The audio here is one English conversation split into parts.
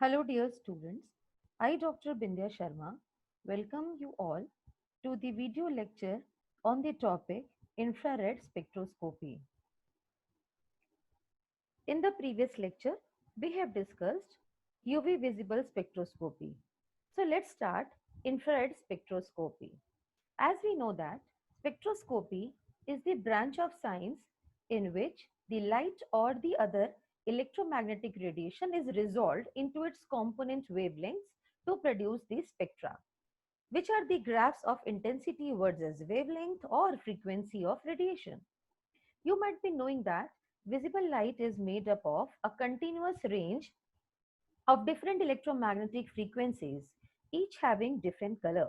Hello, dear students. I, Dr. Bindya Sharma, welcome you all to the video lecture on the topic infrared spectroscopy. In the previous lecture, we have discussed UV visible spectroscopy. So let's start infrared spectroscopy. As we know that spectroscopy is the branch of science in which the light or the other electromagnetic radiation is resolved into its component wavelengths to produce the spectra, which are the graphs of intensity versus wavelength or frequency of radiation. You might be knowing that visible light is made up of a continuous range of different electromagnetic frequencies, each having different color.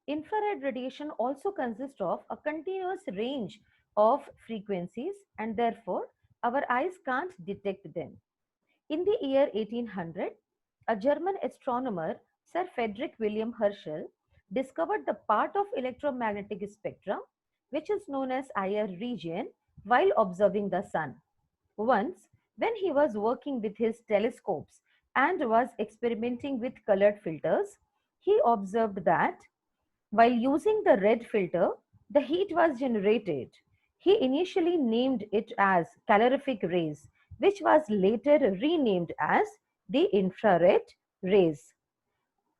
Infrared radiation also consists of a continuous range of frequencies and therefore our eyes can't detect them. In the year 1800, a German astronomer, Sir Frederick William Herschel, discovered the part of electromagnetic spectrum which is known as IR region while observing the sun. Once, when he was working with his telescopes and was experimenting with colored filters, he observed that while using the red filter, the heat was generated. He initially named it as calorific rays, which was later renamed as the infrared rays.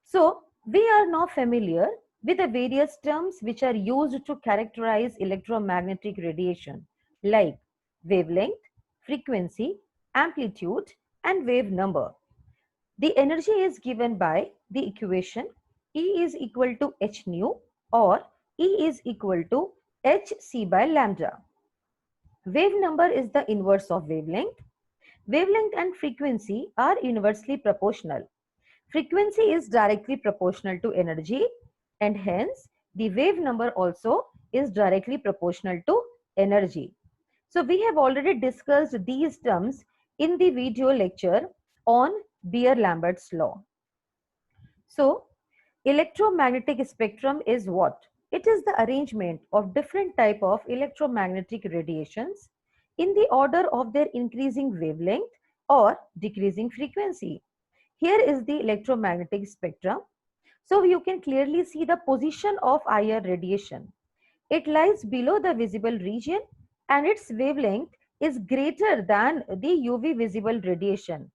So, we are now familiar with the various terms which are used to characterize electromagnetic radiation, like wavelength, frequency, amplitude, and wave number. The energy is given by the equation E is equal to h nu or E is equal to hc by lambda. Wave number is the inverse of wavelength. Wavelength and frequency are inversely proportional. Frequency is directly proportional to energy and hence the wave number also is directly proportional to energy. So we have already discussed these terms in the video lecture on Beer-Lambert's law. So electromagnetic spectrum is what? It is the arrangement of different type of electromagnetic radiations in the order of their increasing wavelength or decreasing frequency. Here is the electromagnetic spectrum. So you can clearly see the position of IR radiation. It lies below the visible region and its wavelength is greater than the UV visible radiation.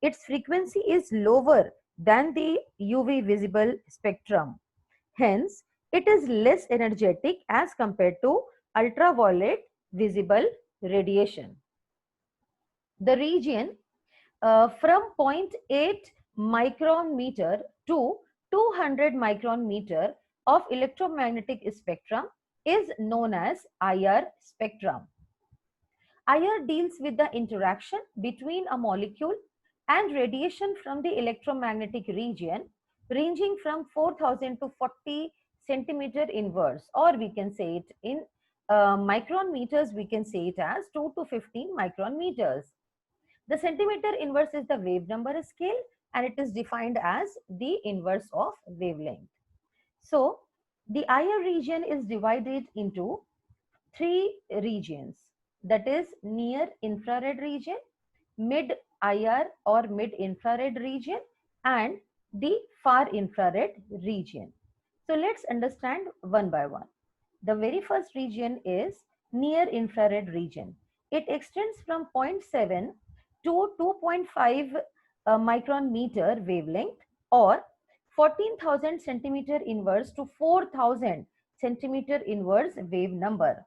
Its frequency is lower than the UV visible spectrum. Hence, it is less energetic as compared to ultraviolet visible radiation. The region from zero point 0.8 micron meter to 200 micron meter of electromagnetic spectrum is known as IR spectrum. IR deals with the interaction between a molecule and radiation from the electromagnetic region ranging from 4000 to 40 centimeter inverse, or we can say it in micron meters, we can say it as 2 to 15 micron meters. The centimeter inverse is the wave number scale and it is defined as the inverse of wavelength. So the IR region is divided into three regions, that is near infrared region, mid IR or mid infrared region and the far infrared region. So let's understand one by one. The very first region is near infrared region. It extends from zero point 0.7 to 2.5 micron meter wavelength or 14,000 centimeter inverse to 4,000 centimeter inverse wave number.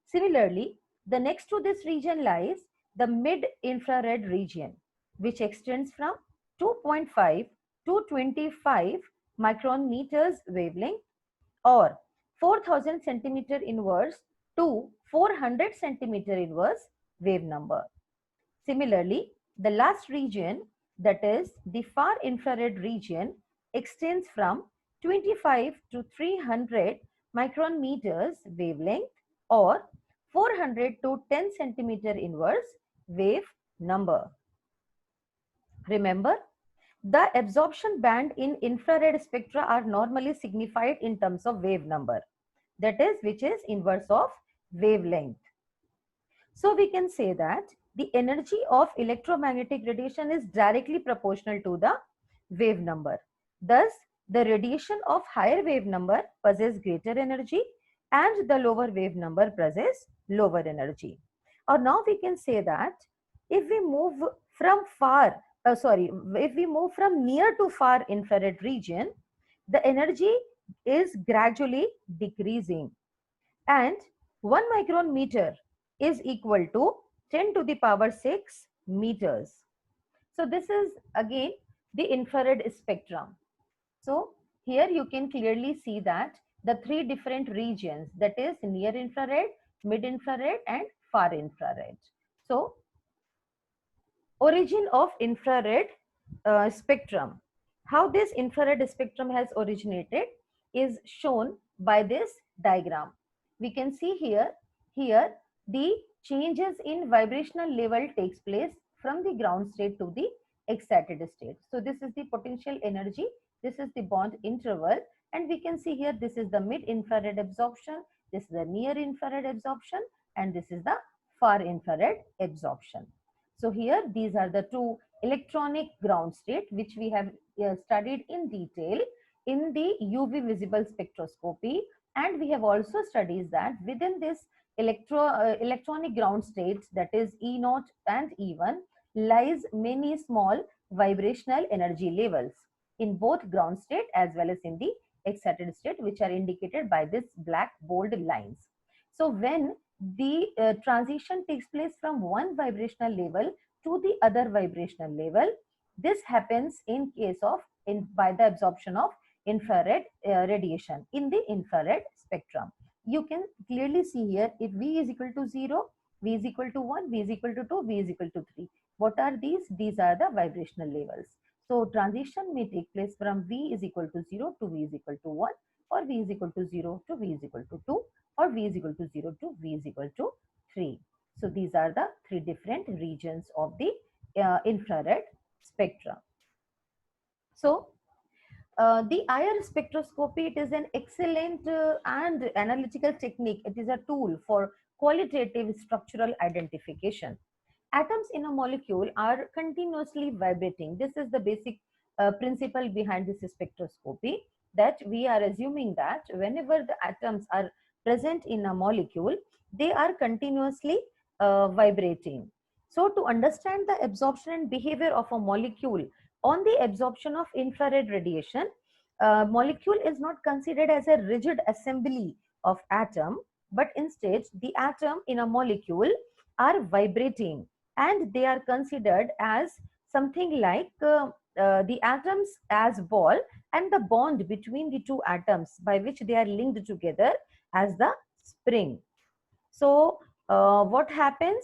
Similarly, the next to this region lies the mid-infrared region, which extends from 2.5 to 25 micron meters wavelength or 4,000 centimeter inverse to 400 centimeter inverse wave number. Similarly, the last region, that is the far infrared region, extends from 25 to 300 micron meters wavelength or 400 to 10 centimeter inverse wave number. Remember, the absorption band in infrared spectra are normally signified in terms of wave number, that is which is inverse of wavelength. So we can say that the energy of electromagnetic radiation is directly proportional to the wave number. Thus, the radiation of higher wave number possesses greater energy and the lower wave number possesses lower energy. Or now we can say that if we move from if we move from near to far infrared region, the energy is gradually decreasing, and 1 micron meter is equal to 10 to the power 6 meters. So this is again the infrared spectrum. So here you can clearly see that the three different regions, that is near infrared, mid infrared and far infrared. So origin of infrared spectrum. How this infrared spectrum has originated is shown by this diagram. We can see here the changes in vibrational level takes place from the ground state to the excited state. So this is the potential energy, this is the bond interval, and we can see here this is the mid infrared absorption, this is the near infrared absorption, and this is the far infrared absorption. So here these are the two electronic ground state which we have studied in detail in the UV visible spectroscopy, and we have also studied that within this electronic ground states, that is E0 and E1, lies many small vibrational energy levels in both ground state as well as in the excited state, which are indicated by this black bold lines. So when the transition takes place from one vibrational level to the other vibrational level, this happens in case of by the absorption of infrared radiation in the infrared spectrum. You can clearly see here, if V is equal to 0, V is equal to 1, V is equal to 2, V is equal to 3. What are these? These are the vibrational levels. So transition may take place from V is equal to 0 to V is equal to 1, or V is equal to 0 to V is equal to 2, or V is equal to 0 to V is equal to 3. So these are the three different regions of the infrared spectrum. So the IR spectroscopy, it is an excellent and analytical technique. It is a tool for qualitative structural identification. Atoms in a molecule are continuously vibrating. This is the basic principle behind this spectroscopy, that we are assuming that whenever the atoms are present in a molecule, they are continuously vibrating. So to understand the absorption and behavior of a molecule on the absorption of infrared radiation, molecule is not considered as a rigid assembly of atom, but instead the atom in a molecule are vibrating, and they are considered as something like the atoms as ball, and the bond between the two atoms by which they are linked together as the spring. So what happens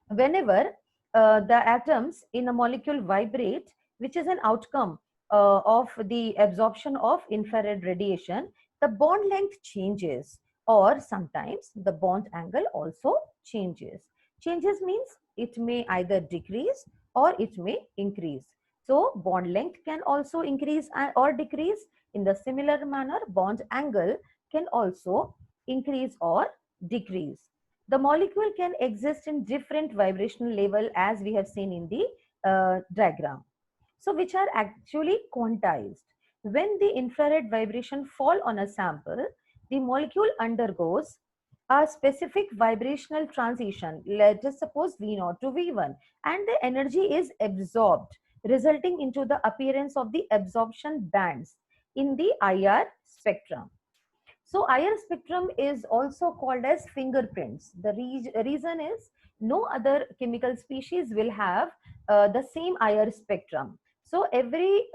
whenever the atoms in a molecule vibrate, which is an outcome of the absorption of infrared radiation, the bond length changes, or sometimes the bond angle also changes. Changes means it may either decrease or it may increase. So bond length can also increase or decrease. In the similar manner, bond angle can also increase or decrease. The molecule can exist in different vibrational level, as we have seen in the diagram. So which are actually quantized. When the infrared vibration fall on a sample, the molecule undergoes a specific vibrational transition. Let us suppose V0 to V1, and the energy is absorbed, resulting into the appearance of the absorption bands in the IR spectrum. So IR spectrum is also called as fingerprints. The reason is no other chemical species will have the same IR spectrum. So every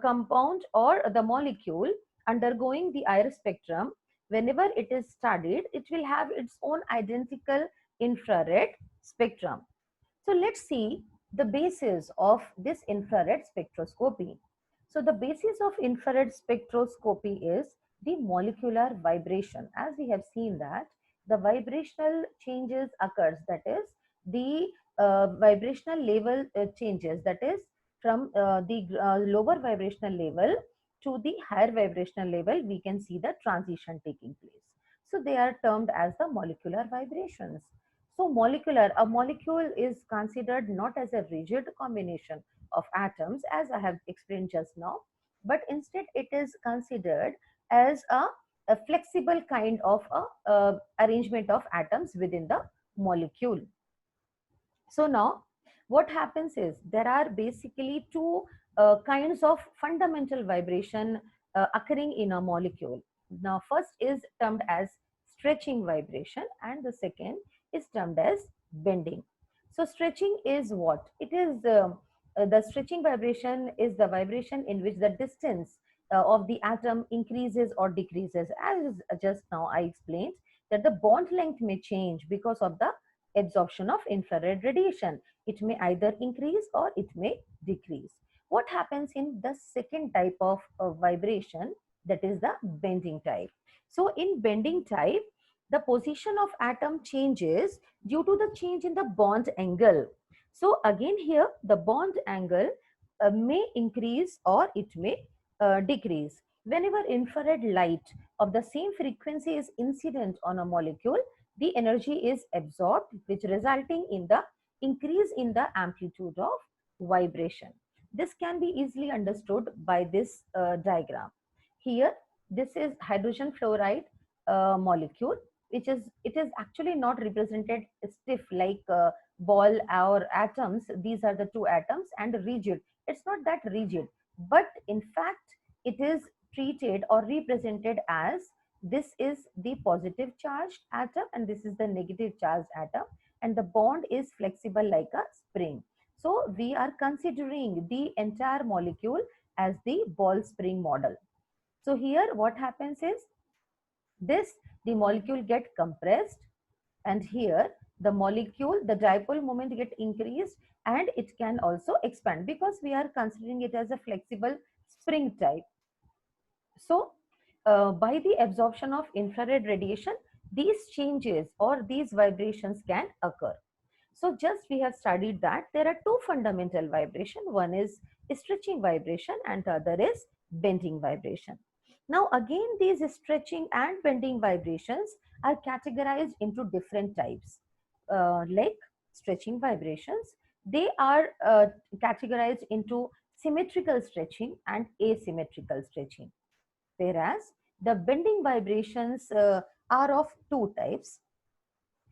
compound or the molecule undergoing the IR spectrum, whenever it is studied, it will have its own identical infrared spectrum. So let's see the basis of this infrared spectroscopy. So the basis of infrared spectroscopy is the molecular vibration. As we have seen that the vibrational changes occurs, that is the vibrational level changes, that is from the lower vibrational level to the higher vibrational level, we can see the transition taking place. So they are termed as the molecular vibrations. So a molecule is considered not as a rigid combination of atoms, as I have explained just now, but instead it is considered as a flexible kind of arrangement of atoms within the molecule. So now what happens is there are basically two kinds of fundamental vibration occurring in a molecule. Now first is termed as stretching vibration and the second is termed as bending. So stretching is what? It is the stretching vibration is the vibration in which the distance of the atom increases or decreases. As just now I explained that the bond length may change because of the absorption of infrared radiation. It may either increase or it may decrease. What happens in the second type of vibration, that is the bending type. So in bending type, the position of atom changes due to the change in the bond angle. So again here the bond angle may increase or it may decrease. Whenever infrared light of the same frequency is incident on a molecule, the energy is absorbed, which resulting in the increase in the amplitude of vibration. This can be easily understood by this diagram. Here, this is hydrogen fluoride molecule, which is, it is actually not represented stiff like ball or atoms. These are the two atoms, and rigid. It's not that rigid, but in fact, it is treated or represented as this is the positive charged atom and this is the negative charged atom, and the bond is flexible like a spring. So we are considering the entire molecule as the ball spring model. So here what happens is this, the molecule get compressed, and here the molecule, the dipole moment get increased, and it can also expand because we are considering it as a flexible spring type. So by the absorption of infrared radiation, these changes or these vibrations can occur. So just we have studied that there are two fundamental vibration. One is stretching vibration and the other is bending vibration. Now again, these stretching and bending vibrations are categorized into different types. Like stretching vibrations, they are categorized into symmetrical stretching and asymmetrical stretching. Whereas the bending vibrations are of two types: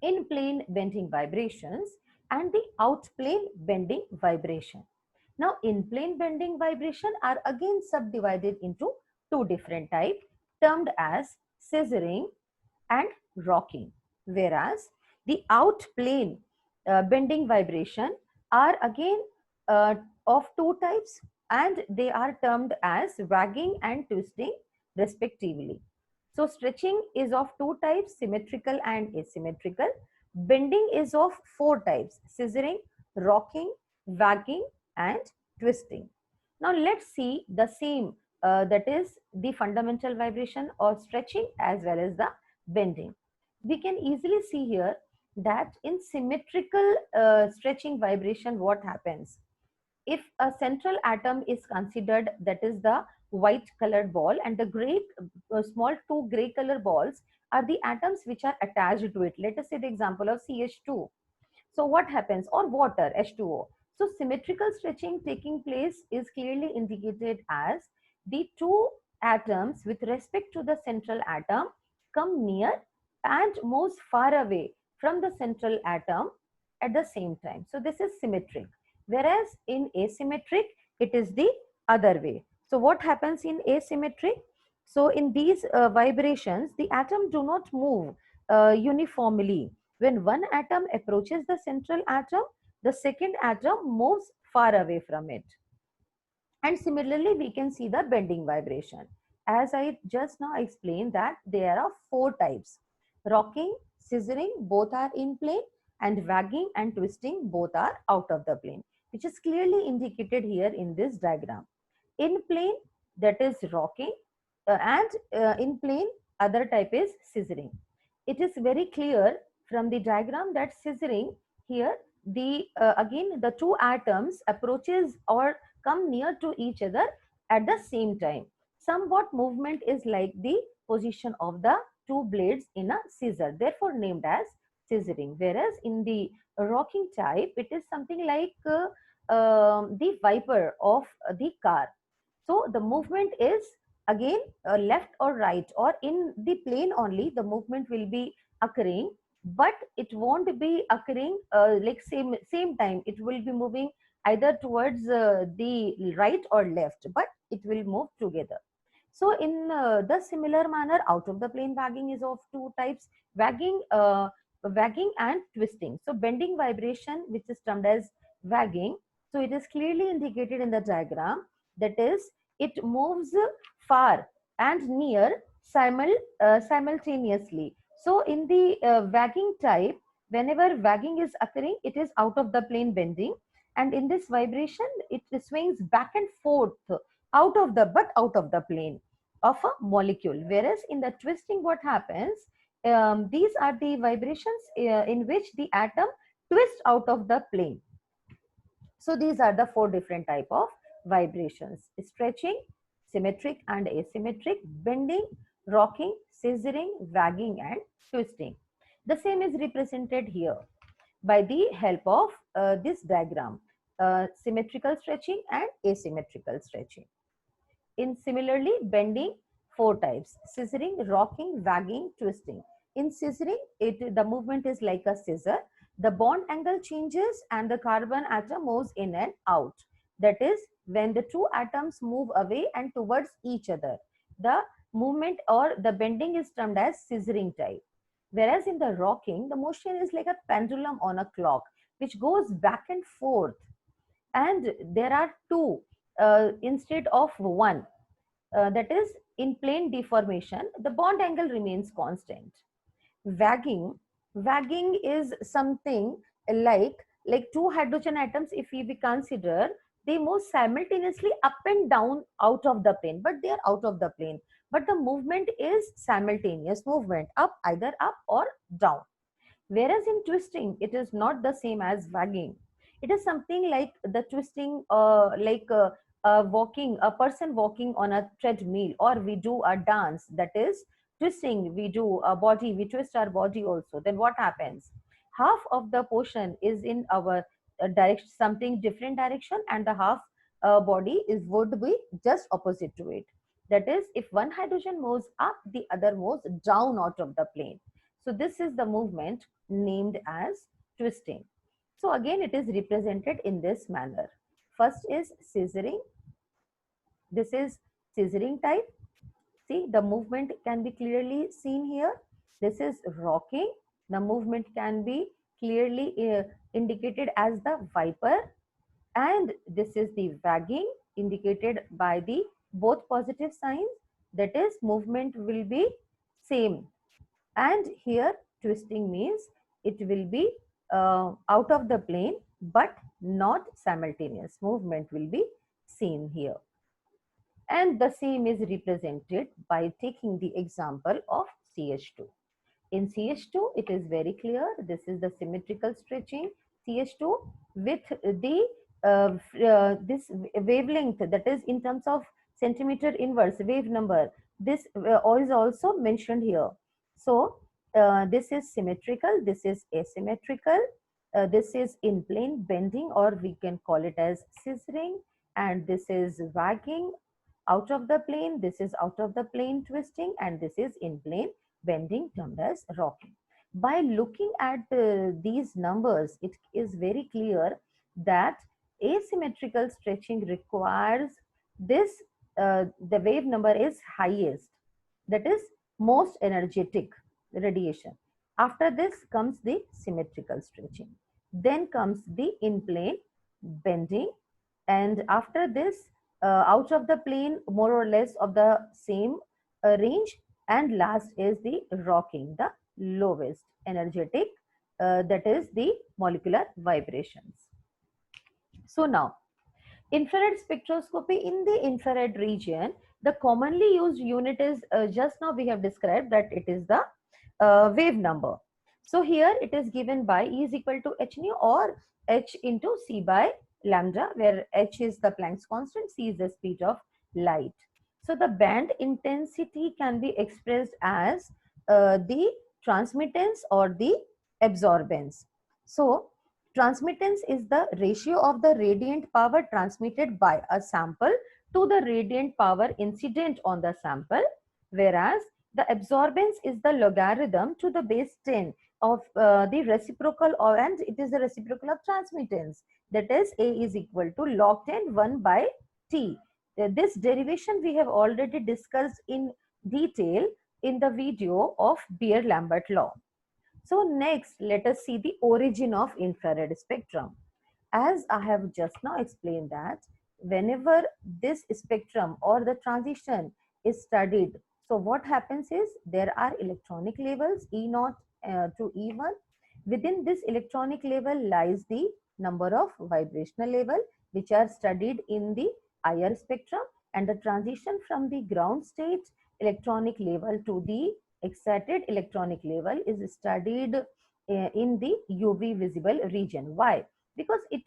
in plane bending vibrations and the out plane bending vibration. Now in plane bending vibration are again subdivided into two different types termed as scissoring and rocking, whereas the out plane bending vibration are again uh, of two types, and they are termed as wagging and twisting respectively. So stretching is of two types, symmetrical and asymmetrical. Bending is of four types: scissoring, rocking, wagging, and twisting. Now let's see the same, that is the fundamental vibration or stretching as well as the bending. We can easily see here that in symmetrical stretching vibration, what happens? If a central atom is considered, that is the white colored ball, and the gray small two gray color balls are the atoms which are attached to it. Let us say the example of CH2. So what happens? Or water, H2O. So symmetrical stretching taking place is clearly indicated as the two atoms with respect to the central atom come near and moves far away from the central atom at the same time. So this is symmetric. Whereas in asymmetric, it is the other way. So what happens in asymmetric? So in these vibrations, the atom do not move uniformly. When one atom approaches the central atom, the second atom moves far away from it. And similarly, we can see the bending vibration. As I just now explained that there are four types: rocking, scissoring, both are in plane, and wagging and twisting, both are out of the plane, which is clearly indicated here in this diagram. In plane, that is rocking, and in plane, other type is scissoring. It is very clear from the diagram that scissoring here, the again the two atoms approaches or come near to each other at the same time. Somewhat movement is like the position of the two blades in a scissor, therefore named as scissoring. Whereas in the rocking type, it is something like the wiper of the car. So the movement is again left or right, or in the plane only the movement will be occurring, but it won't be occurring like same time. It will be moving either towards the right or left, but it will move together. So in the similar manner, out of the plane wagging is of two types: wagging and twisting. So bending vibration, which is termed as wagging, so it is clearly indicated in the diagram. That is, it moves far and near simultaneously. So in the wagging type, whenever wagging is occurring, it is out of the plane bending, and in this vibration, it swings back and forth out of the plane of a molecule. Whereas in the twisting, what happens, these are the vibrations in which the atom twists out of the plane. So these are the four different type of vibrations: stretching, symmetric and asymmetric, bending, rocking, scissoring, wagging and twisting. The same is represented here by the help of this diagram: symmetrical stretching and asymmetrical stretching. In similarly, bending, four types: scissoring, rocking, wagging, twisting. In scissoring, the movement is like a scissor. The bond angle changes and the carbon atom moves in and out. That is, when the two atoms move away and towards each other, the movement or the bending is termed as scissoring type. Whereas in the rocking, the motion is like a pendulum on a clock, which goes back and forth, and there are two instead of one. That is, in plane deformation, the bond angle remains constant. Wagging is something like two hydrogen atoms. If we consider, they move simultaneously up and down out of the plane, but they are out of the plane, but the movement is simultaneous movement, up, either up or down. Whereas in twisting, it is not the same as wagging. It is something like the twisting, walking, a person walking on a treadmill, or we do a dance, that is twisting. We do a body, we twist our body also. Then what happens? Half of the portion is in our direction, something different direction, and the half body is would be just opposite to it. That is, if one hydrogen moves up, the other moves down out of the plane. So this is the movement named as twisting. So again, it is represented in this manner. First is scissoring. This is scissoring type. See, the movement can be clearly seen here. This is rocking. The movement can be clearly indicated as the viper. And this is the wagging, indicated by the both positive signs. That is, movement will be same. And here twisting means it will be out of the plane, but not simultaneous. Movement will be seen here. And the same is represented by taking the example of CH2. In CH2, it is very clear. This is the symmetrical stretching CH2 with the this wavelength, that is in terms of centimeter inverse wave number. This is also mentioned here. So this is symmetrical, this is asymmetrical, this is in plane bending, or we can call it as scissoring, and this is wagging out of the plane, this is out of the plane twisting, and this is in plane bending, termed as rocking. By looking at these numbers, it is very clear that asymmetrical stretching requires this, the wave number is highest, that is most energetic radiation. After this comes the symmetrical stretching. Then comes the in plane bending, and after this out of the plane, more or less of the same range, and last is the rocking, the lowest energetic, that is the molecular vibrations. So now, infrared spectroscopy. In the infrared region, the commonly used unit is, just now we have described that it is the wave number. So here it is given by E is equal to h nu, or h into c by lambda, where h is the Planck's constant, c is the speed of light. So the band intensity can be expressed as the transmittance or the absorbance. So transmittance is the ratio of the radiant power transmitted by a sample to the radiant power incident on the sample, whereas the absorbance is the logarithm to the base 10 of the reciprocal, and it is the reciprocal of transmittance. That is, A is equal to log 10 1 by T. This derivation we have already discussed in detail in the video of Beer-Lambert law. So next, let us see the origin of infrared spectrum. As I have just now explained that whenever this spectrum or the transition is studied, so what happens is there are electronic levels E0 to E1. Within this electronic level lies the number of vibrational level which are studied in the IR spectrum, and the transition from the ground state electronic level to the excited electronic level is studied in the UV visible region. Why? Because it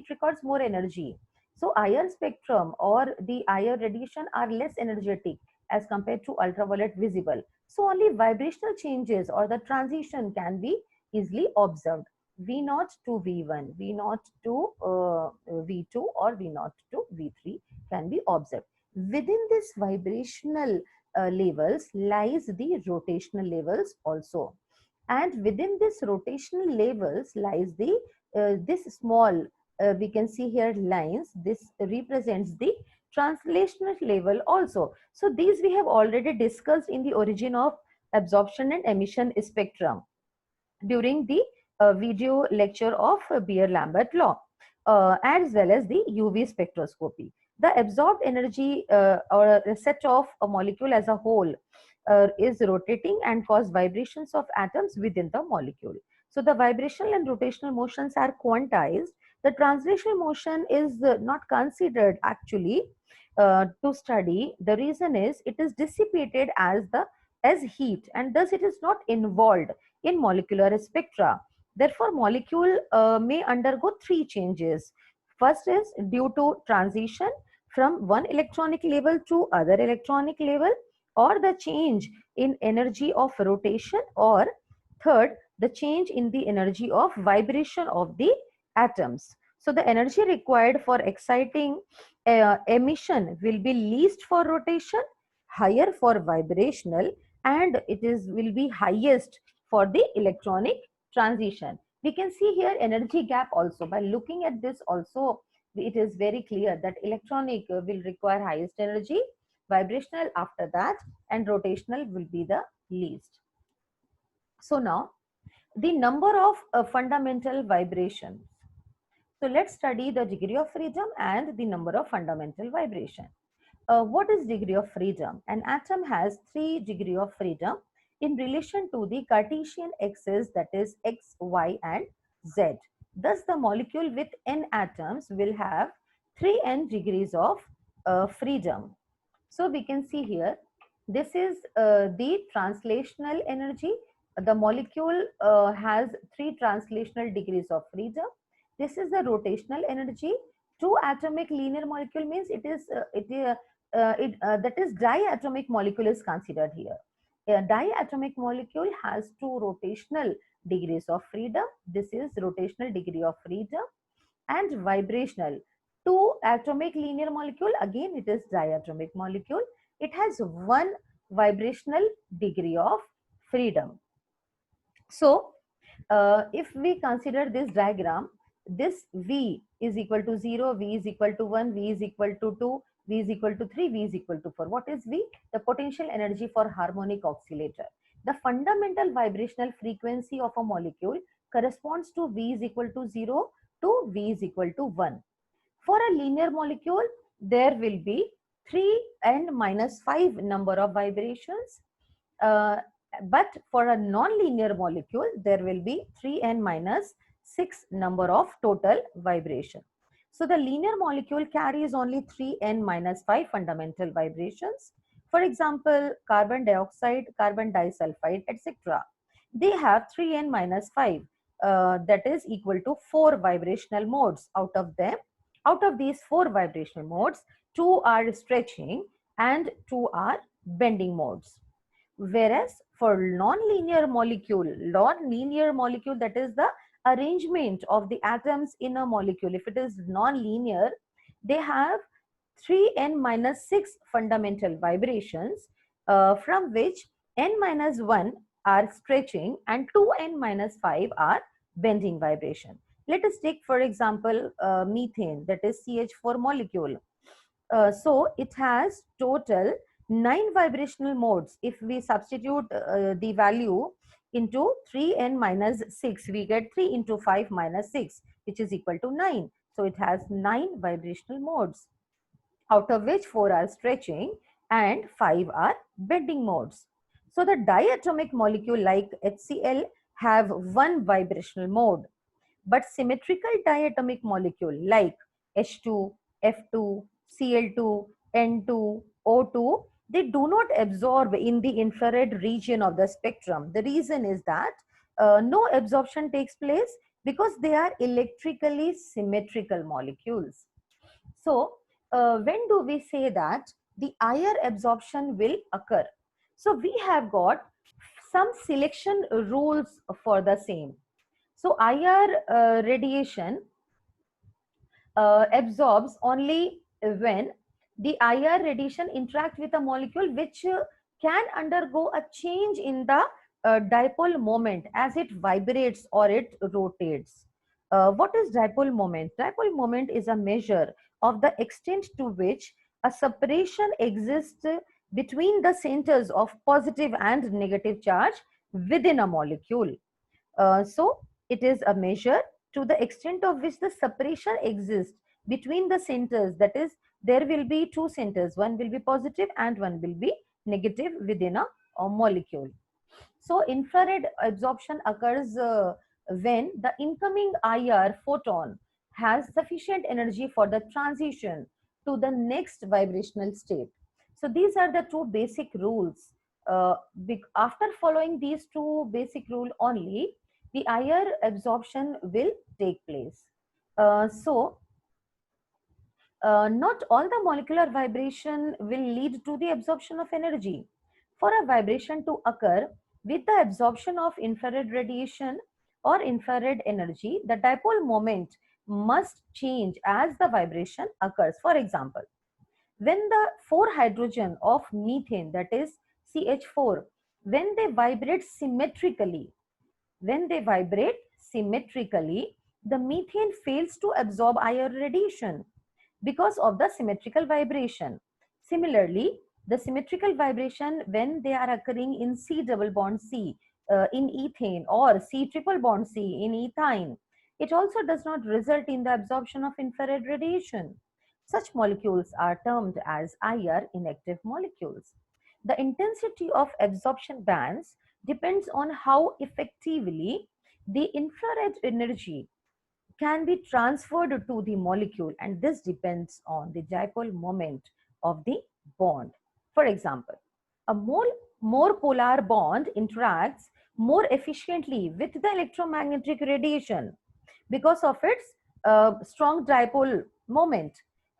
records more energy. So IR spectrum or the IR radiation are less energetic as compared to ultraviolet visible. So only vibrational changes or the transition can be easily observed. V0 to V1, V0 to V2 or V0 to V3 can be observed. Within this vibrational levels lies the rotational levels also, and within this rotational levels lies the this small we can see here lines. This represents the translational level also. So these we have already discussed in the origin of absorption and emission spectrum during the video lecture of Beer-Lambert law, as well as the UV spectroscopy. The absorbed energy or a set of a molecule as a whole is rotating and cause vibrations of atoms within the molecule. So the vibrational and rotational motions are quantized. The translational motion is not considered actually to study. The reason is it is dissipated as heat, and thus it is not involved in molecular spectra. Therefore, molecule may undergo three changes. First is due to transition from one electronic level to other electronic level, or the change in energy of rotation, or third, the change in the energy of vibration of the atoms. So the energy required for exciting emission will be least for rotation, higher for vibrational, and it is will be highest for the electronic transition. We can see here energy gap also. By looking at this also, it is very clear that electronic will require highest energy, vibrational after that, and rotational will be the least. So now the number of fundamental vibrations. So let's study the degree of freedom and the number of fundamental vibration. What is degree of freedom? An atom has 3 degree of freedom in relation to the Cartesian axis, that is x, y and z. Thus the molecule with n atoms will have 3n degrees of freedom. So we can see here, this is the translational energy. The molecule has 3 translational degrees of freedom. This is the rotational energy. 2 atomic linear molecule means it is that is diatomic molecule is considered here. A diatomic molecule has 2 rotational degrees of freedom. This is rotational degree of freedom. And vibrational, 2 atomic linear molecule, again it is diatomic molecule. It has 1 vibrational degree of freedom. So if we consider this diagram, this V is equal to 0, V is equal to 1, V is equal to 2, V is equal to 3, V is equal to 4. What is V? The potential energy for harmonic oscillator. The fundamental vibrational frequency of a molecule corresponds to V is equal to 0 to V is equal to 1. For a linear molecule, there will be 3n minus 5 number of vibrations. But for a non-linear molecule, there will be 3n minus 6 number of total vibration. So the linear molecule carries only 3n minus 5 fundamental vibrations. For example, carbon dioxide, carbon disulfide, etc. They have 3n minus 5, that is equal to 4 vibrational modes. Out of these 4 vibrational modes, 2 are stretching and 2 are bending modes. Whereas for non-linear molecule, that is the arrangement of the atoms in a molecule. If it is non-linear, they have 3n minus 6 fundamental vibrations, from which n minus 1 are stretching and 2n minus 5 are bending vibration. Let us take, for example, methane, that is CH4 molecule. So it has total 9 vibrational modes. If we substitute the value into 3n minus 6, we get 3 into 5 minus 6, which is equal to 9. So it has 9 vibrational modes, out of which 4 are stretching and 5 are bending modes. So the diatomic molecule like HCl have one vibrational mode, but symmetrical diatomic molecule like H2, F2, Cl2, N2, O2, they do not absorb in the infrared region of the spectrum. The reason is that no absorption takes place because they are electrically symmetrical molecules. So, when do we say that the IR absorption will occur? So, we have got some selection rules for the same. So, IR radiation absorbs only when the IR radiation interact with a molecule which can undergo a change in the dipole moment as it vibrates or it rotates. What is dipole moment? Dipole moment is a measure of the extent to which a separation exists between the centers of positive and negative charge within a molecule. So it is a measure to the extent of which the separation exists between the centers. That is, there will be two centers, one will be positive and one will be negative within a molecule. So infrared absorption occurs when the incoming IR photon has sufficient energy for the transition to the next vibrational state. So these are the two basic rules. After following these two basic rules only, the IR absorption will take place. Not all the molecular vibration will lead to the absorption of energy. For a vibration to occur with the absorption of infrared radiation or infrared energy, the dipole moment must change as the vibration occurs. For example, when the 4 hydrogen of methane, that is CH4, when they vibrate symmetrically, the methane fails to absorb IR radiation because of the symmetrical vibration. Similarly, the symmetrical vibration when they are occurring in C double bond C in ethane or C triple bond C in ethyne, it also does not result in the absorption of infrared radiation. Such molecules are termed as IR inactive molecules. The intensity of absorption bands depends on how effectively the infrared energy can be transferred to the molecule, and this depends on the dipole moment of the bond. For example, a more polar bond interacts more efficiently with the electromagnetic radiation because of its strong dipole moment.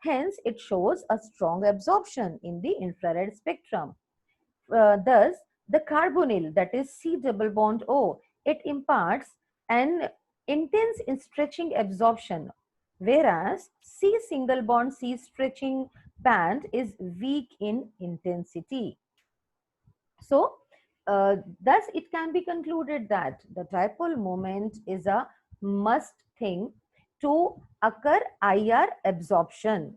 Hence, it shows a strong absorption in the infrared spectrum. Thus, the carbonyl, that is C double bond O, it imparts an intense in stretching absorption, whereas C single bond C stretching band is weak in intensity. So, thus it can be concluded that the dipole moment is a must thing to occur IR absorption.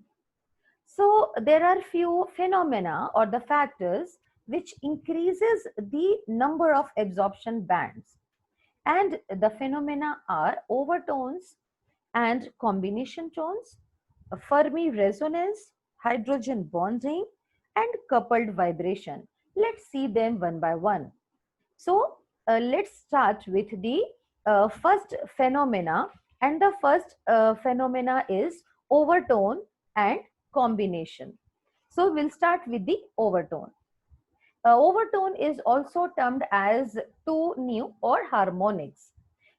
So there are few phenomena or the factors which increases the number of absorption bands, and the phenomena are overtones and combination tones, Fermi resonance, hydrogen bonding, and coupled vibration. Let's see them one by one. So let's start with the first phenomena, and the first phenomena is overtone and combination. So we'll start with the overtone. Overtone is also termed as two new or harmonics.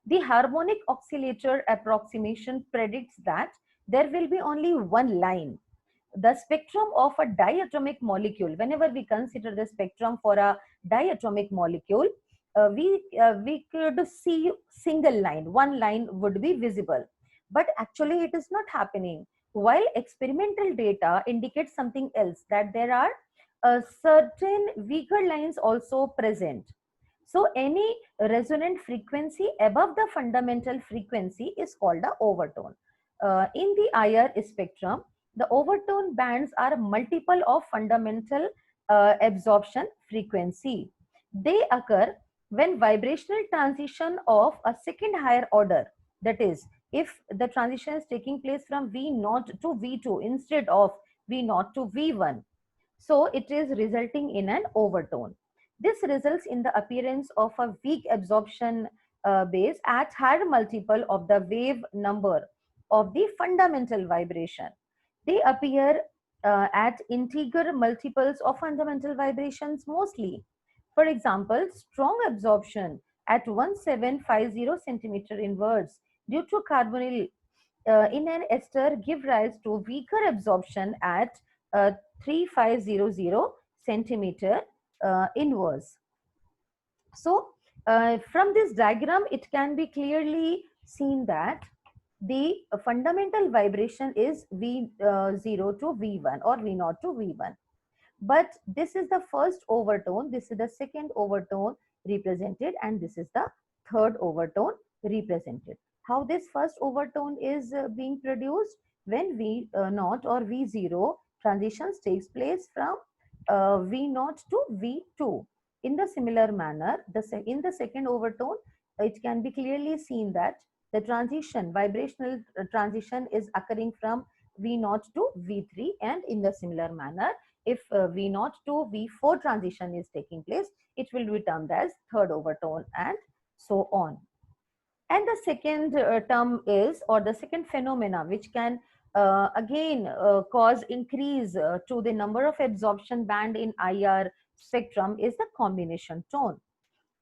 The harmonic oscillator approximation predicts that there will be only one line. The spectrum of a diatomic molecule, whenever we consider the spectrum for a diatomic molecule, we could see single line, one line would be visible. But actually it is not happening. While experimental data indicates something else, that there are certain weaker lines also present. So any resonant frequency above the fundamental frequency is called the overtone. In the IR spectrum, the overtone bands are multiple of fundamental absorption frequency. They occur when vibrational transition of a second higher order, that is, if the transition is taking place from V0 to V2 instead of V0 to V1, so it is resulting in an overtone. This results in the appearance of a weak absorption base at higher multiple of the wave number of the fundamental vibration. They appear at integer multiples of fundamental vibrations mostly. For example, strong absorption at 1750 centimeter inwards due to carbonyl in an ester give rise to weaker absorption at 3500 centimeter inverse. So from this diagram, it can be clearly seen that the fundamental vibration is V0 to V1 or V0 to V1. But this is the first overtone, this is the second overtone represented, and this is the third overtone represented. How this first overtone is being produced? When V0 or V0 transitions takes place from V0 to V2. In the similar manner, in the second overtone, it can be clearly seen that the transition, vibrational transition is occurring from V0 to V3, and in the similar manner, if V0 to V4 transition is taking place, it will be termed as third overtone and so on. And the second term is, or the second phenomena which can again cause increase to the number of absorption band in IR spectrum is the combination tone.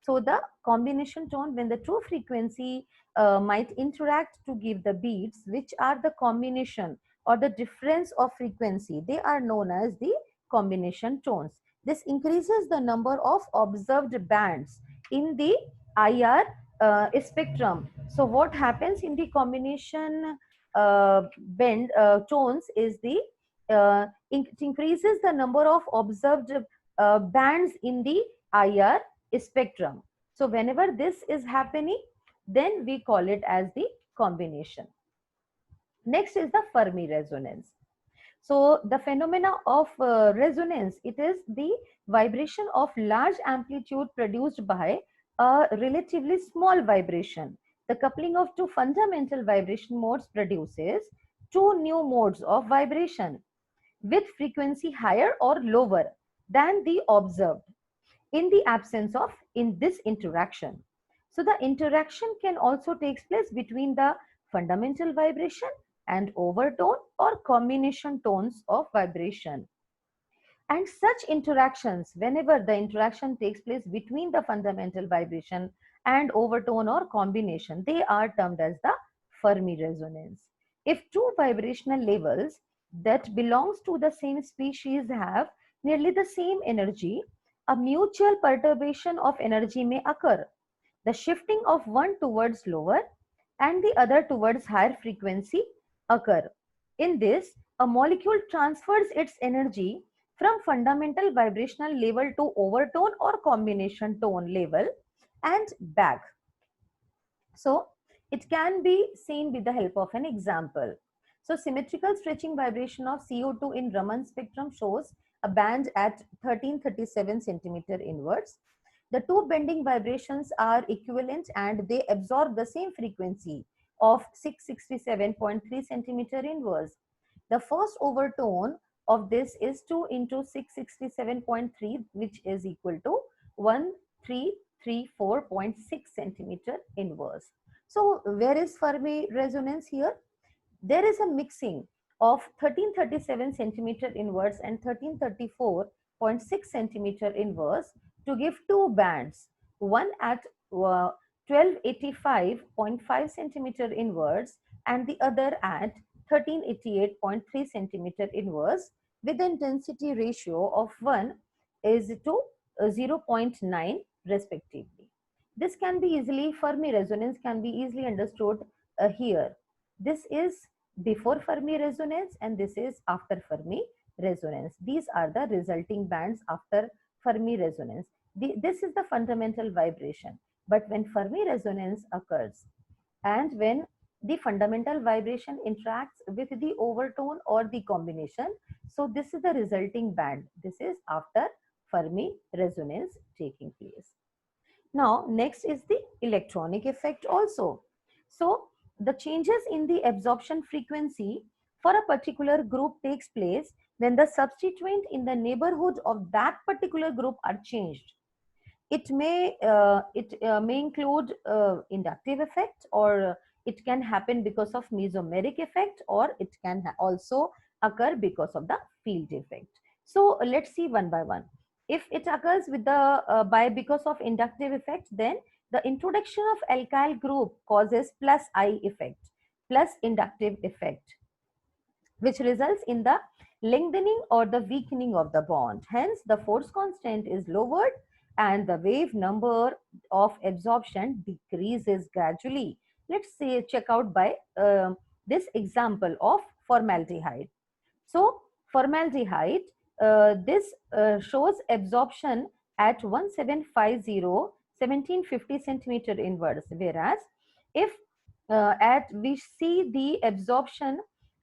So the combination tone, when the two frequency might interact to give the beats, which are the combination or the difference of frequency, they are known as the combination tones. This increases the number of observed bands in the IR spectrum. So what happens in the combination band tones is it increases the number of observed bands in the IR spectrum. So whenever this is happening, then we call it as the combination. Next is the Fermi resonance. So the phenomena of resonance, it is the vibration of large amplitude produced by a relatively small vibration. The coupling of two fundamental vibration modes produces two new modes of vibration with frequency higher or lower than the observed in the absence of in this interaction. So the interaction can also take place between the fundamental vibration and overtone or combination tones of vibration. And such interactions, whenever the interaction takes place between the fundamental vibration and overtone or combination, they are termed as the Fermi resonance. If two vibrational levels that belongs to the same species have nearly the same energy, a mutual perturbation of energy may occur. The shifting of one towards lower and the other towards higher frequency occur. In this, a molecule transfers its energy from fundamental vibrational level to overtone or combination tone level and back. So it can be seen with the help of an example. So symmetrical stretching vibration of CO2 in Raman spectrum shows a band at 1337 centimeter inwards. The two bending vibrations are equivalent and they absorb the same frequency of 667.3 centimeter inverse. The first overtone of this is 2 into 667.3, which is equal to 1334.6 centimeter inverse. So where is Fermi resonance here? There is a mixing of 1337 centimeter inverse and 1334.6 centimeter inverse to give two bands, one at 1285.5 centimeter inverse and the other at 1388.3 centimeter inverse with an intensity ratio of 1 is to 0.9 respectively. This can be easily, Fermi resonance can be easily understood here. This is before Fermi resonance and this is after Fermi resonance. These are the resulting bands after Fermi resonance. This is the fundamental vibration. But when Fermi resonance occurs and when the fundamental vibration interacts with the overtone or the combination, so this is the resulting band. This is after Fermi resonance taking place. Now, next is the electronic effect also. So, the changes in the absorption frequency for a particular group takes place when the substituent in the neighborhood of that particular group are changed. It may include inductive effect, or it can happen because of mesomeric effect, or it can also occur because of the field effect. So let's see one by one. If it occurs with the because of inductive effect, then the introduction of alkyl group causes plus I effect, plus inductive effect, which results in the lengthening or the weakening of the bond. Hence, the force constant is lowered and the wave number of absorption decreases gradually. Let's say check out by this example of formaldehyde. So, formaldehyde, this shows absorption at 1750, 1750 centimeter inverse, whereas if at we see the absorption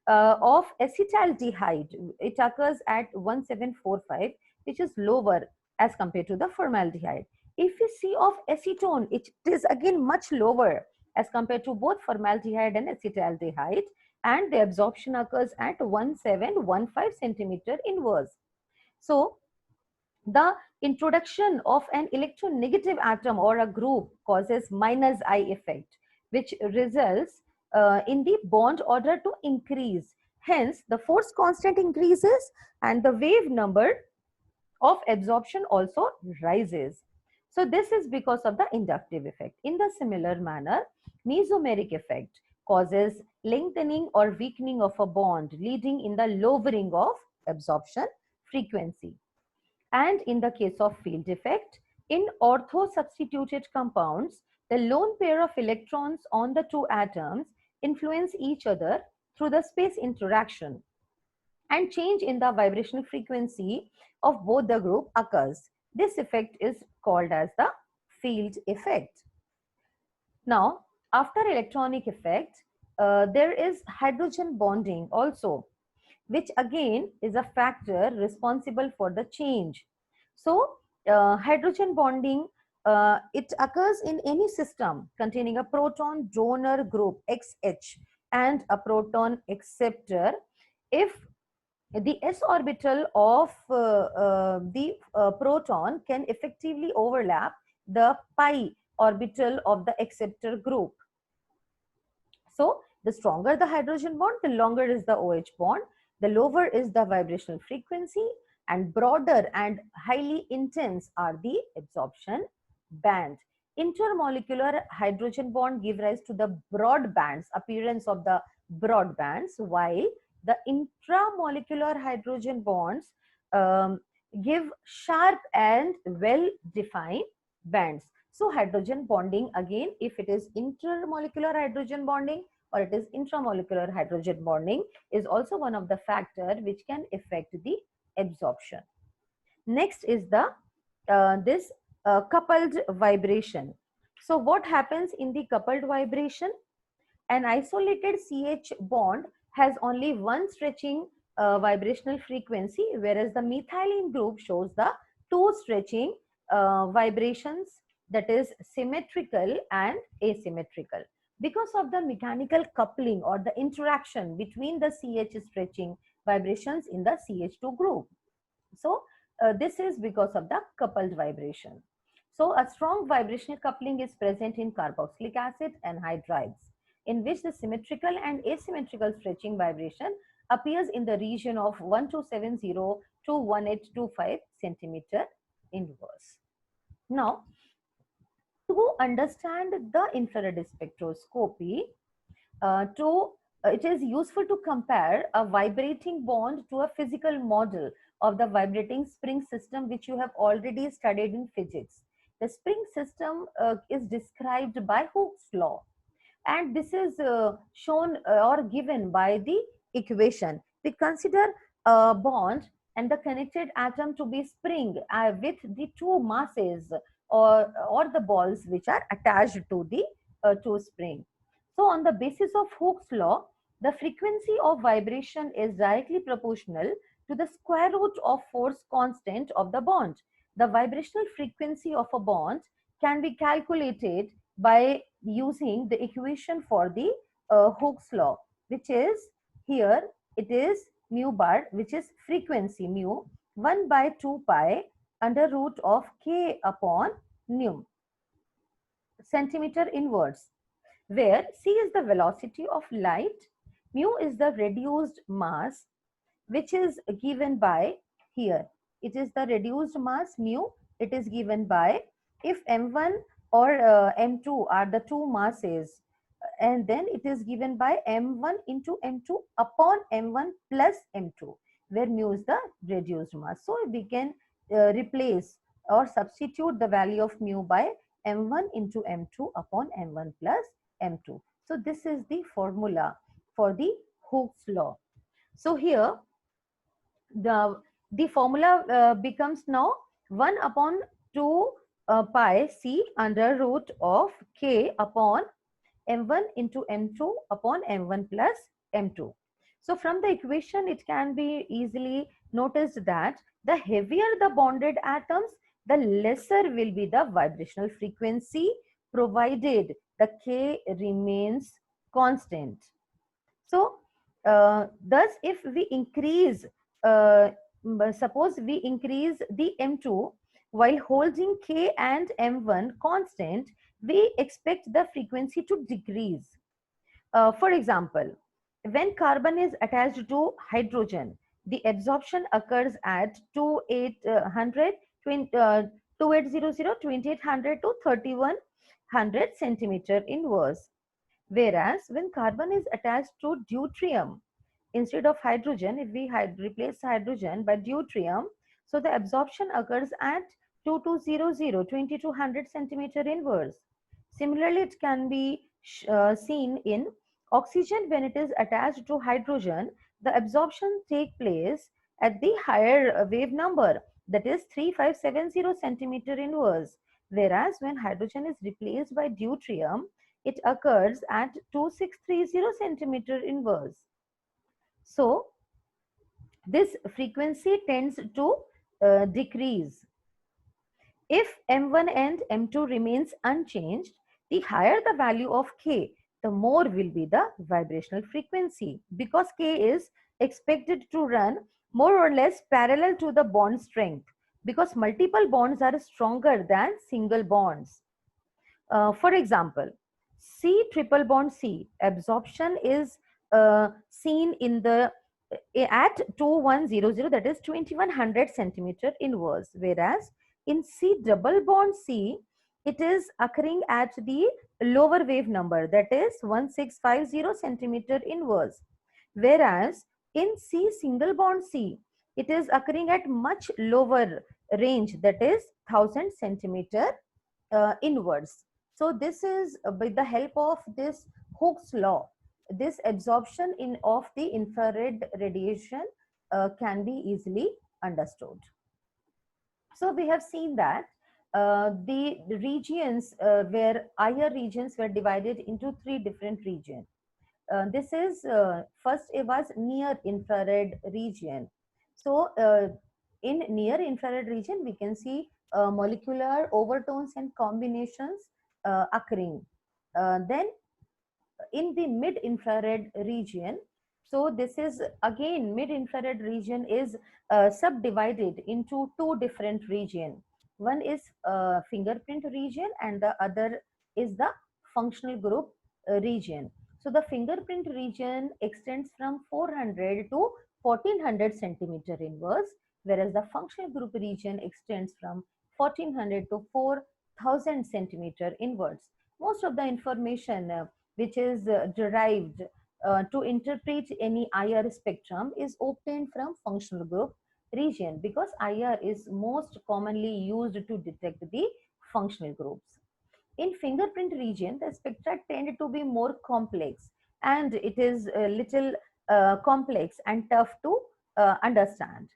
of acetaldehyde, it occurs at 1745, which is lower as compared to the formaldehyde. If we see of acetone, it is again much lower as compared to both formaldehyde and acetaldehyde, and the absorption occurs at 1715 centimeter inverse. So, the introduction of an electronegative atom or a group causes minus I effect, which results in the bond order to increase. Hence, the force constant increases and the wave number of absorption also rises. So, this is because of the inductive effect. In the similar manner, mesomeric effect causes lengthening or weakening of a bond, leading in the lowering of absorption frequency. And in the case of field effect, in ortho-substituted compounds, the lone pair of electrons on the two atoms influence each other through the space interaction, and change in the vibrational frequency of both the group occurs. This effect is called as the field effect. Now, after electronic effect, there is hydrogen bonding also, which again is a factor responsible for the change. So, hydrogen bonding, it occurs in any system containing a proton donor group XH and a proton acceptor. If the s orbital of the proton can effectively overlap the pi orbital of the acceptor group. So, the stronger the hydrogen bond, the longer is the OH bond, the lower is the vibrational frequency, and broader and highly intense are the absorption band. Intermolecular hydrogen bond give rise to the broad bands, appearance of the broad bands, while the intramolecular hydrogen bonds give sharp and well defined bands. So hydrogen bonding, again, if it is intermolecular hydrogen bonding or it is intramolecular hydrogen bonding, is also one of the factors which can affect the absorption. Next is the this coupled vibration. So what happens in the coupled vibration? An isolated CH bond has only one stretching vibrational frequency, whereas the methylene group shows the two stretching vibrations, that is symmetrical and asymmetrical. Because of the mechanical coupling or the interaction between the CH stretching vibrations in the CH2 group. So, this is because of the coupled vibration. So, a strong vibrational coupling is present in carboxylic acid and hydrides, in which the symmetrical and asymmetrical stretching vibration appears in the region of 1270 to 1825 centimeter inverse. Now, to understand the infrared spectroscopy, it is useful to compare a vibrating bond to a physical model of the vibrating spring system, which you have already studied in physics. The spring system is described by Hooke's law, and this is shown or given by the equation. We consider a bond and the connected atom to be spring with the two masses, or the balls which are attached to the to spring. So on the basis of Hooke's law, the frequency of vibration is directly proportional to the square root of force constant of the bond. The vibrational frequency of a bond can be calculated by using the equation for the Hooke's law, which is here it is mu bar, which is frequency mu 1 by 2 pi under root of k upon nu, centimeter inverse, where c is the velocity of light, mu is the reduced mass, which is given by here. It is the reduced mass mu. It is given by, if m1 or m2 are the two masses, and then it is given by m1 into m2 upon m1 plus m2, where mu is the reduced mass. So we can replace or substitute the value of mu by m1 into m2 upon m1 plus m2. So this is the formula for the Hooke's law. So here the formula becomes now 1 upon 2 pi c under root of k upon m1 into m2 upon m1 plus m2. So from the equation, it can be easily noticed that the heavier the bonded atoms, the lesser will be the vibrational frequency, provided the k remains constant. So thus if we increase, suppose we increase the m2 while holding k and m1 constant, we expect the frequency to decrease. For example, when carbon is attached to hydrogen, the absorption occurs at 2800, 2800 to 3100 centimeter inverse. Whereas when carbon is attached to deuterium, instead of hydrogen, if we replace hydrogen by deuterium, so the absorption occurs at 2200, 2200 centimeter inverse. Similarly, it can be seen in oxygen. When it is attached to hydrogen, the absorption take place at the higher wave number, that is 3570 centimeter inverse. Whereas when hydrogen is replaced by deuterium, it occurs at 2630 centimeter inverse. So this frequency tends to decrease. If m1 and m2 remains unchanged, the higher the value of k, the more will be the vibrational frequency, because k is expected to run more or less parallel to the bond strength, because multiple bonds are stronger than single bonds. For example, C triple bond C absorption is seen in the at 2100, that is 2100 centimeter inverse, whereas in C double bond C it is occurring at the lower wave number, that is 1650 centimeter inverse, whereas in C single bond C it is occurring at much lower range, that is 1000 centimeter inverse. So this is with the help of this Hooke's law, this absorption of the infrared radiation can be easily understood. So we have seen that the regions where IR regions were divided into three different regions. This is first it was near infrared region. So in near infrared region, we can see molecular overtones and combinations occurring. Then in the mid infrared region, so this is again mid infrared region is subdivided into two different region. One is fingerprint region and the other is the functional group region. So the fingerprint region extends from 400 to 1400 centimeter inverse, whereas the functional group region extends from 1400 to 4000 centimeter inverse. Most of the information which is derived to interpret any IR spectrum is obtained from functional group region because IR is most commonly used to detect the functional groups. In fingerprint region, the spectra tend to be more complex, and it is a little complex and tough to understand.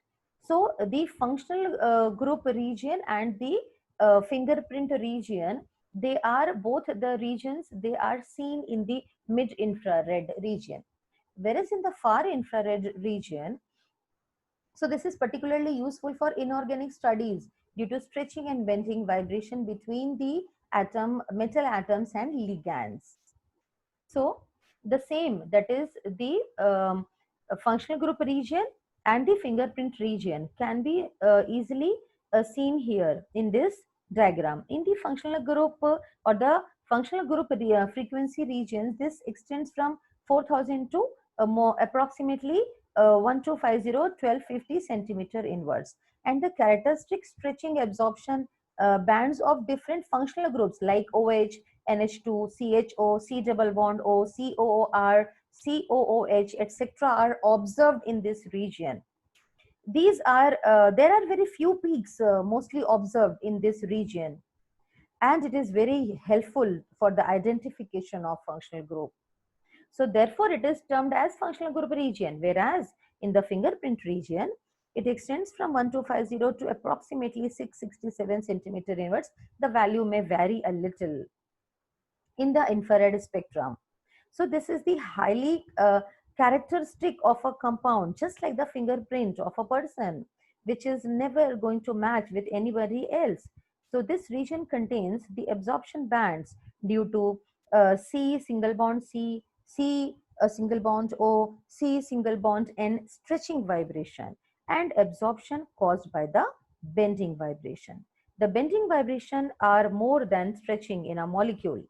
So the functional group region and the fingerprint region, they are both the regions, they are seen in the mid infrared region. Whereas in the far infrared region, so this is particularly useful for inorganic studies due to stretching and bending vibration between the metal atoms and ligands. So the same, that is the functional group region and the fingerprint region can be easily seen here in this diagram. In the functional group or the functional group frequency regions, this extends from 4000 to more approximately 1250 1250 centimeter inwards, and the characteristic stretching absorption bands of different functional groups like OH, NH2, CHO, C double bond O, COOR, COOH, etc. are observed in this region. These are, there are very few peaks mostly observed in this region, and it is very helpful for the identification of functional group. So therefore, it is termed as functional group region, whereas in the fingerprint region, it extends from 1250 to approximately 667 centimeter inwards. The value may vary a little in the infrared spectrum. So this is the highly characteristic of a compound, just like the fingerprint of a person, which is never going to match with anybody else. So this region contains the absorption bands due to C single bond C, C a single bond O, C single bond N stretching vibration, and absorption caused by the bending vibration. The bending vibration are more than stretching in a molecule.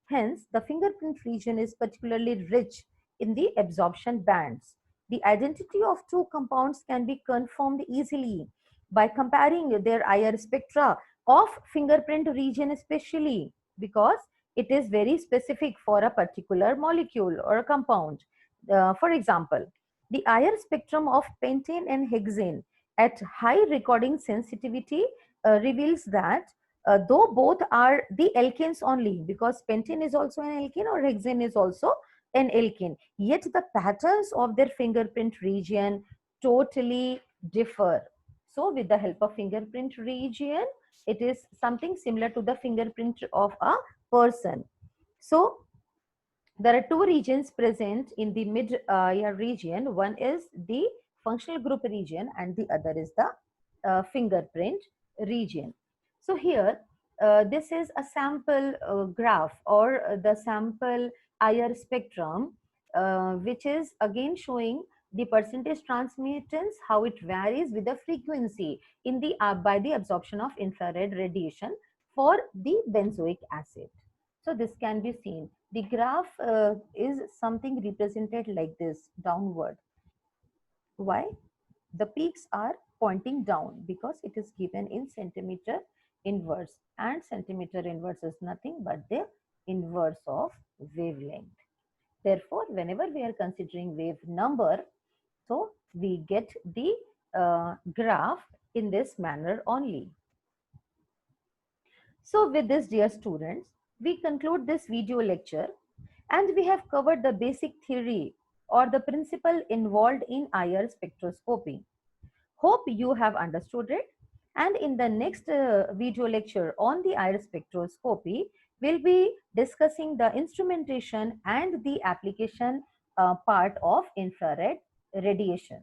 Hence, the fingerprint region is particularly rich in the absorption bands. The identity of two compounds can be confirmed easily by comparing their IR spectra of fingerprint region, especially because it is very specific for a particular molecule or a compound. For example, the IR spectrum of pentane and hexane at high recording sensitivity reveals that though both are the alkanes only, because pentane is also an alkane or hexane is also an alkane, yet the patterns of their fingerprint region totally differ. So with the help of fingerprint region, it is something similar to the fingerprint of a person. So there are two regions present in the mid ear region. One is the functional group region and the other is the fingerprint region. So here, this is a sample graph or the sample IR spectrum, which is again showing the percentage transmittance, how it varies with the frequency in the by the absorption of infrared radiation for the benzoic acid. So this can be seen. The graph is something represented like this, downward. Why? The peaks are pointing down because it is given in centimeter inverse, and centimeter inverse is nothing but the inverse of wavelength. Therefore, whenever we are considering wave number, so we get the graph in this manner only. So with this, dear students, we conclude this video lecture, and we have covered the basic theory or the principle involved in IR spectroscopy. Hope you have understood it, and in the next video lecture on the IR spectroscopy, we'll be discussing the instrumentation and the application part of infrared radiation.